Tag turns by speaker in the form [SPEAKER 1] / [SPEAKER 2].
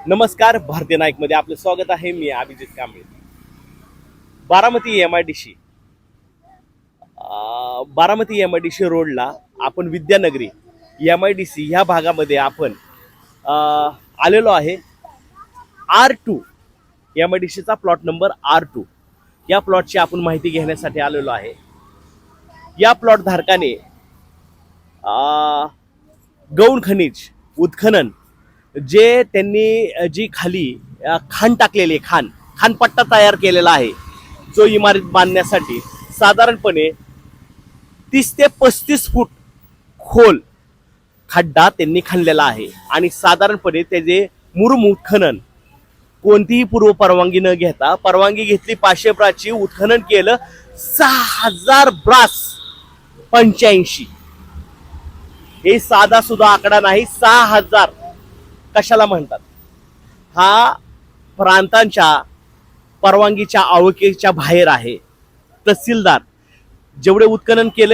[SPEAKER 1] नमस्कार, भारतीय नाईकमध्ये आपलं स्वागत आहे. मी अभिजित कांबळे. बारामती MIDC बारामती MIDC रोडला आपण विद्यानगरी MIDC ह्या भागामध्ये आपण आलेलो आहे. R2 MIDCचा प्लॉट नंबर R2 या प्लॉटची आपण माहिती घेण्यासाठी आलेलो आहे. या प्लॉट धारकाने गौण खनिज उत्खनन जे त्यांनी जी खाली खाण टाकलेली खानपट्टा तयार केलेला आहे, जो इमारत बांधण्यासाठी साधारणपणे 30 ते 35 फूट खोल खड्डा त्यांनी खणलेला आहे. आणि साधारणपणे त्याचे मुरुम उत्खनन कोणतीही पूर्व परवानगी न घेता, परवानगी घेतली 500 ब्रासची, उत्खनन केलं 6000 ब्रास 85. हे साधा सुद्धा आकडा नाही. 6000 कशाला म्हणतात? हा प्रांतांच्या परवानगीच्या आवकेच्या बाहेर आहे. तहसीलदार जेवढे उत्खनन केले